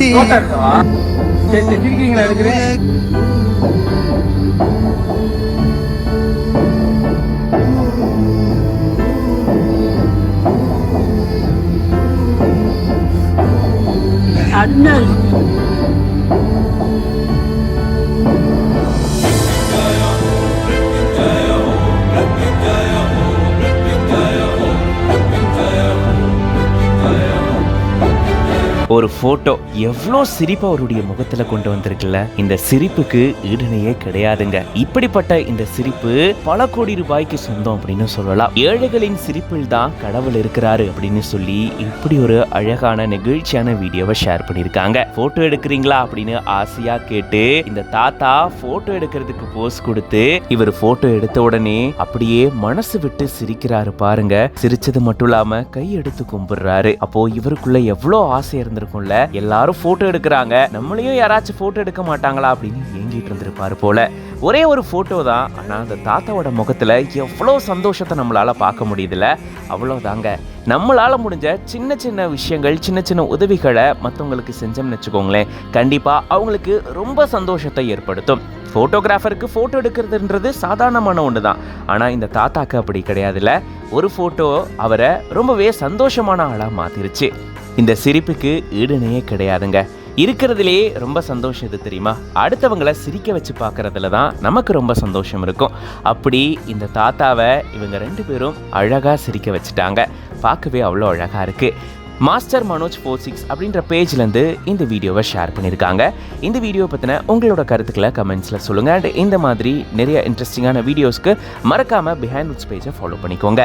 சுத்தி அண்ணன் ஒரு போட்டோ எவ்வளோ சிரிப்பு அவருடைய முகத்துல கொண்டு வந்திருக்குல்ல. இந்த சிரிப்புக்கு ஈடுணையே கிடையாதுங்க. இப்படிப்பட்ட இந்த சிரிப்பு பல கோடி ரூபாய்க்கு சொந்தம் அப்படின்னு சொல்லலாம். ஏழைகளின் சிரிப்பில் தான் கடவுள் இருக்கிறாரு அப்படின்னு சொல்லி இப்படி ஒரு அழகான நெகிழ்ச்சியான வீடியோவை ஷேர் பண்ணியிருக்காங்க. போட்டோ எடுக்கிறீங்களா அப்படின்னு ஆசையா கேட்டு இந்த தாத்தா போட்டோ எடுக்கிறதுக்கு போஸ் கொடுத்து இவர் போட்டோ எடுத்த உடனே அப்படியே மனசு விட்டு சிரிக்கிறாரு பாருங்க. சிரிச்சது மட்டும் இல்லாம கை எடுத்து கும்பிடுறாரு. அப்போ இவருக்குள்ள எவ்வளோ ஆசை இருந்திருக்கும்ல. எல்லாரும் போட்டோ எடுக்கிறாங்க, நம்மளையும் யாராச்சும் போட்டோ எடுக்க மாட்டாங்களா அப்படின்னு ஏங்கிட்டு இருந்திருப்பாரு போல. ஒரே ஒரு போட்டோ தான், ஆனா அந்த தாத்தாவோட முகத்துல எவ்வளவு சந்தோஷத்தை நம்மளால பார்க்க முடியுதுல. அவ்வளவுதாங்க. நம்மளால முடிஞ்ச சின்ன சின்ன விஷயங்கள், சின்ன சின்ன உதவிகளை மற்றவங்களுக்கு செஞ்சோம்னு வச்சுக்கோங்களேன், கண்டிப்பா அவங்களுக்கு ரொம்ப சந்தோஷத்தை ஏற்படுத்தும். போட்டோகிராஃபருக்கு போட்டோ எடுக்கிறதுன்றது சாதாரணமான ஒன்று தான். ஆனால் இந்த தாத்தாக்கு அப்படி கிடையாதுல்ல. ஒரு போட்டோ அவரை ரொம்பவே சந்தோஷமான ஆளாக மாத்திருச்சு. இந்த சிரிப்புக்கு ஈடுணையே கிடையாதுங்க. இருக்கிறதுலேயே ரொம்ப சந்தோஷம் எது தெரியுமா? அடுத்தவங்களை சிரிக்க வச்சு பார்க்கறதுல தான் நமக்கு ரொம்ப சந்தோஷம் இருக்கும். அப்படி இந்த தாத்தாவை இவங்க 2 பேரும் அழகாக சிரிக்க வச்சுட்டாங்க. பார்க்கவே அவ்வளோ அழகாக இருக்குது. மாஸ்டர் மனோஜ் 46 அப்படின்ற பேஜ்லேருந்து இந்த வீடியோவை ஷேர் பண்ணியிருக்காங்க. இந்த வீடியோ பற்றின உங்களோட கருத்துக்களை கமெண்ட்ஸில் சொல்லுங்கள். அண்ட் இந்த மாதிரி நிறைய இன்ட்ரெஸ்டிங்கான வீடியோஸ்க்கு மறக்காமல் பிஹைண்ட் ரூட்ஸ் பேஜை ஃபாலோ பண்ணிக்கோங்க.